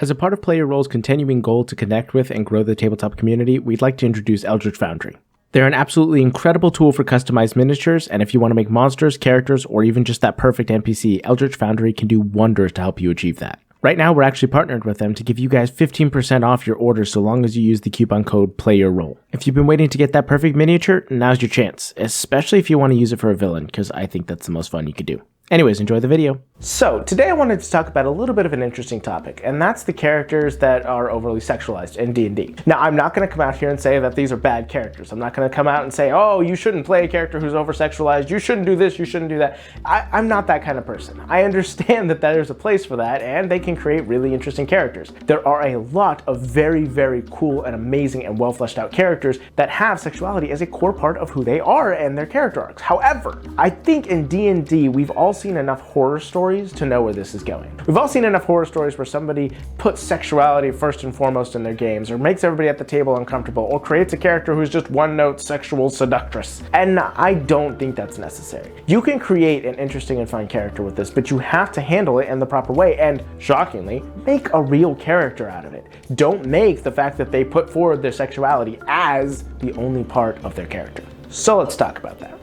As a part of Play Your Role's continuing goal to connect with and grow the tabletop community, we'd like to introduce Eldritch Foundry. They're an absolutely incredible tool for customized miniatures, and if you want to make monsters, characters, or even just that perfect NPC, Eldritch Foundry can do wonders to help you achieve that. Right now, we're actually partnered with them to give you guys 15% off your order so long as you use the coupon code PLAYYOURROLE. If you've been waiting to get that perfect miniature, now's your chance, especially if you want to use it for a villain, because I think that's the most fun you could do. Anyways, enjoy the video. So, today I wanted to talk about a little bit of an interesting topic, and that's the characters that are overly sexualized in D&D. Now, I'm not going to come out here and say that these are bad characters. I'm not going to come out and say, oh, you shouldn't play a character who's over-sexualized, you shouldn't do this, you shouldn't do that. I'm not that kind of person. I understand that there's a place for that, and they can create really interesting characters. There are a lot of very, very cool and amazing and well-fleshed-out characters that have sexuality as a core part of who they are and their character arcs. However, I think in D&D, we've all seen enough horror stories to know where this is going. We've all seen enough horror stories where somebody puts sexuality first and foremost in their games, or makes everybody at the table uncomfortable, or creates a character who's just one-note sexual seductress. And I don't think that's necessary. You can create an interesting and fun character with this, but you have to handle it in the proper way, and shockingly, make a real character out of it. Don't make the fact that they put forward their sexuality as the only part of their character. So let's talk about that.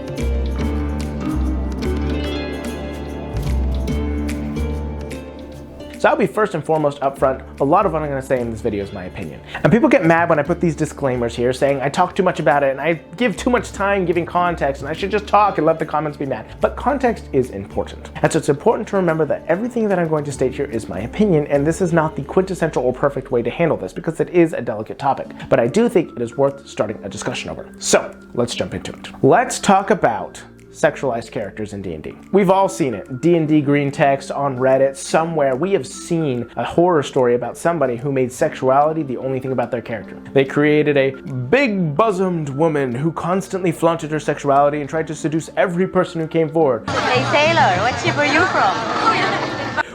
So I'll be first and foremost upfront, a lot of what I'm going to say in this video is my opinion. And people get mad when I put these disclaimers here saying I talk too much about it and I give too much time giving context and I should just talk and let the comments be mad. But context is important. And so it's important to remember that everything that I'm going to state here is my opinion, and this is not the quintessential or perfect way to handle this because it is a delicate topic. But I do think it is worth starting a discussion over. So let's jump into it. Let's talk about sexualized characters in D&D. We've all seen it. D&D green text on Reddit, somewhere we have seen a horror story about somebody who made sexuality the only thing about their character. They created a big bosomed woman who constantly flaunted her sexuality and tried to seduce every person who came forward. Hey sailor, what ship are you from?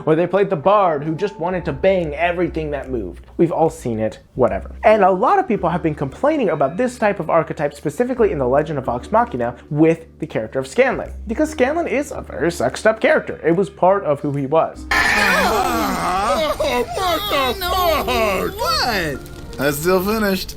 Or they played the bard who just wanted to bang everything that moved. We've all seen it, whatever. And a lot of people have been complaining about this type of archetype, specifically in the Legend of Vox Machina, with the character of Scanlan. Because Scanlan is a very sexed up character. It was part of who he was. What? That's still finished.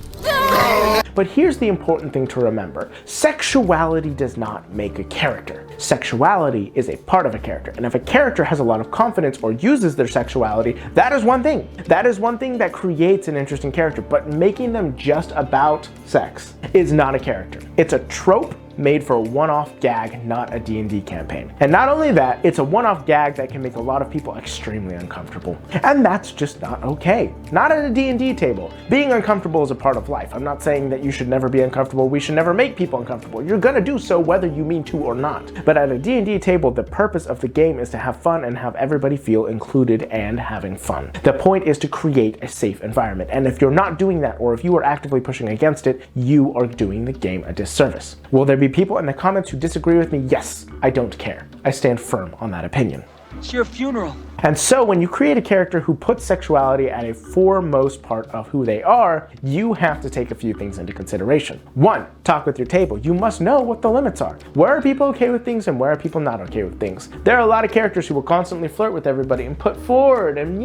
But here's the important thing to remember. Sexuality does not make a character. Sexuality is a part of a character. And if a character has a lot of confidence or uses their sexuality, that is one thing. That is one thing that creates an interesting character. But making them just about sex is not a character. It's a trope made for a one-off gag, not a D&D campaign. And not only that, it's a one-off gag that can make a lot of people extremely uncomfortable. And that's just not okay. Not at a D&D table. Being uncomfortable is a part of life. I'm not saying that you should never be uncomfortable. We should never make people uncomfortable. You're gonna do so whether you mean to or not. But at a D&D table, the purpose of the game is to have fun and have everybody feel included and having fun. The point is to create a safe environment. And if you're not doing that, or if you are actively pushing against it, you are doing the game a disservice. Will there be people in the comments who disagree with me? Yes, I don't care. I stand firm on that opinion. It's your funeral. And so when you create a character who puts sexuality at a foremost part of who they are, you have to take a few things into consideration. One, talk with your table. You must know what the limits are. Where are people okay with things and where are people not okay with things? There are a lot of characters who will constantly flirt with everybody and put forward and,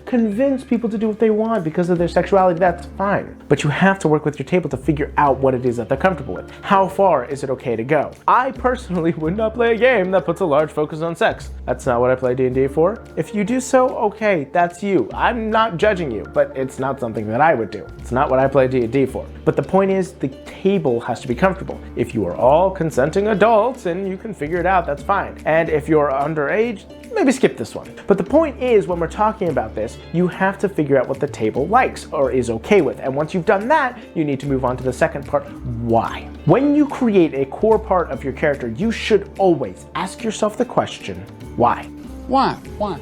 convince people to do what they want because of their sexuality. That's fine. But you have to work with your table to figure out what it is that they're comfortable with. How far is it okay to go? I personally would not play a game that puts a large focus on sex. That's not what I play D&D for. If you do so, okay, that's you. I'm not judging you, but it's not something that I would do. It's not what I play D&D for. But the point is, the table has to be comfortable. If you are all consenting adults and you can figure it out, that's fine. And if you're underage, maybe skip this one. But the point is, when we're talking about this, you have to figure out what the table likes or is okay with. And once you've done that, you need to move on to the second part, why? When you create a core part of your character, you should always ask yourself the question, why? Why? Why?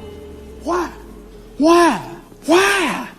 Why? Why? Why?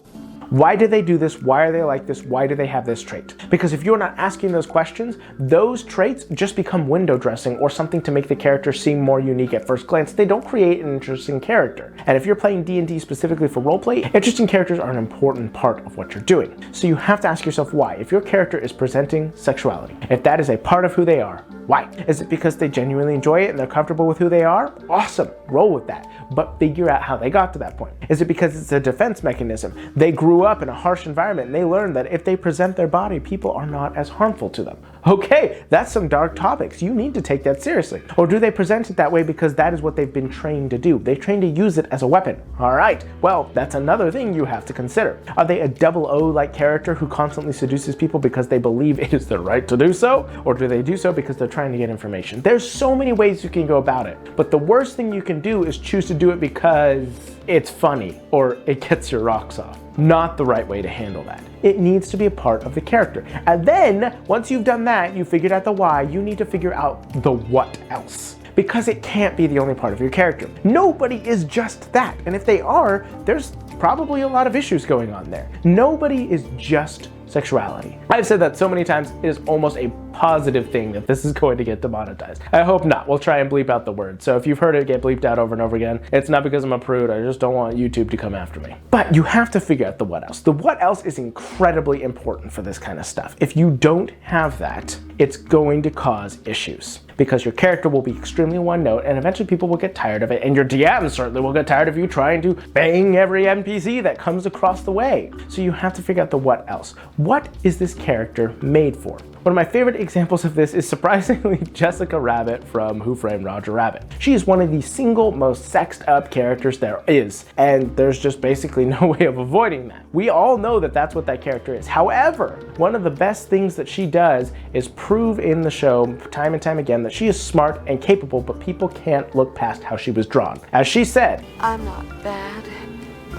Why do they do this? Why are they like this? Why do they have this trait? Because if you're not asking those questions, those traits just become window dressing or something to make the character seem more unique at first glance. They don't create an interesting character. And if you're playing D&D specifically for roleplay, interesting characters are an important part of what you're doing. So you have to ask yourself why. If your character is presenting sexuality, if that is a part of who they are, Why? Is it because they genuinely enjoy it and they're comfortable with who they are? Awesome, roll with that. But figure out how they got to that point. Is it because it's a defense mechanism? They grew up in a harsh environment and they learned that if they present their body, people are not as harmful to them. Okay, that's some dark topics. You need to take that seriously. Or do they present it that way because that is what they've been trained to do? They've trained to use it as a weapon. All right, well, that's another thing you have to consider. Are they a 00-like character who constantly seduces people because they believe it is their right to do so? Or do they do so because they're trying to get information? There's so many ways you can go about it. But the worst thing you can do is choose to do it because it's funny or it gets your rocks off. Not the right way to handle that. It needs to be a part of the character. And then, once you've done that, you figured out the why, you need to figure out the what else. Because it can't be the only part of your character. Nobody is just that. And if they are, there's probably a lot of issues going on there. Nobody is just sexuality. I've said that so many times, it is almost a positive thing that this is going to get demonetized. I hope not. We'll try and bleep out the word. So if you've heard it get bleeped out over and over again, it's not because I'm a prude. I just don't want YouTube to come after me. But you have to figure out the what else. The what else is incredibly important for this kind of stuff. If you don't have that, it's going to cause issues. Because your character will be extremely one note and eventually people will get tired of it, and your DM certainly will get tired of you trying to bang every NPC that comes across the way. So you have to figure out the what else. What is this character made for? One of my favorite examples of this is surprisingly Jessica Rabbit from Who Framed Roger Rabbit. She is one of the single most sexed up characters there is, and there's just basically no way of avoiding that. We all know that that's what that character is. However, one of the best things that she does is prove in the show time and time again that she is smart and capable, but people can't look past how she was drawn. As she said, I'm not bad,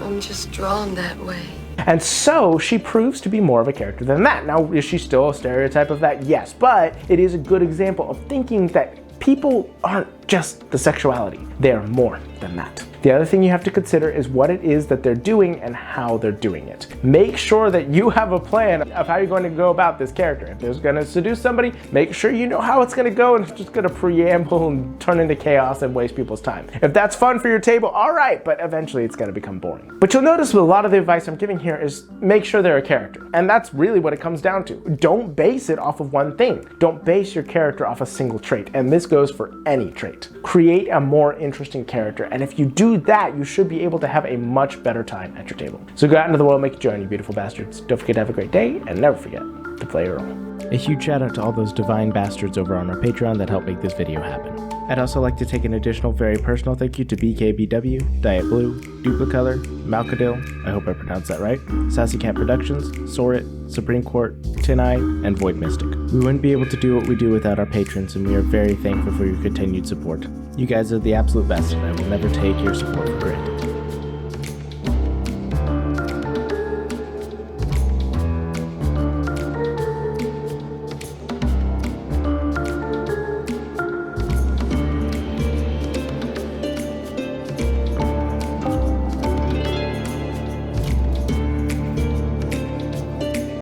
I'm just drawn that way. And so she proves to be more of a character than that. Now, is she still a stereotype of that? Yes, but it is a good example of thinking that people aren't just the sexuality. They are more than that. The other thing you have to consider is what it is that they're doing and how they're doing it. Make sure that you have a plan of how you're going to go about this character. If they're going to seduce somebody, make sure you know how it's going to go and it's just going to preamble and turn into chaos and waste people's time. If that's fun for your table, all right, but eventually it's going to become boring. But you'll notice with a lot of the advice I'm giving here is make sure they're a character. And that's really what it comes down to. Don't base it off of one thing. Don't base your character off a single trait. And this goes for any trait. Create a more interesting character. And if you do that, you should be able to have a much better time at your table. So go out into the world, make a journey, you beautiful bastards. Don't forget to have a great day, and never forget to play your role. A huge shout out to all those divine bastards over on our Patreon that helped make this video happen. I'd also like to take an additional very personal thank you to BKBW, Diet Blue, Duplicolor, Malcadil, I hope I pronounced that right, Sassy Cat Productions, Sorit, Supreme Court, Tin Eye, and Void Mystic. We wouldn't be able to do what we do without our patrons, and we are very thankful for your continued support. You guys are the absolute best, and I will never take your support for granted.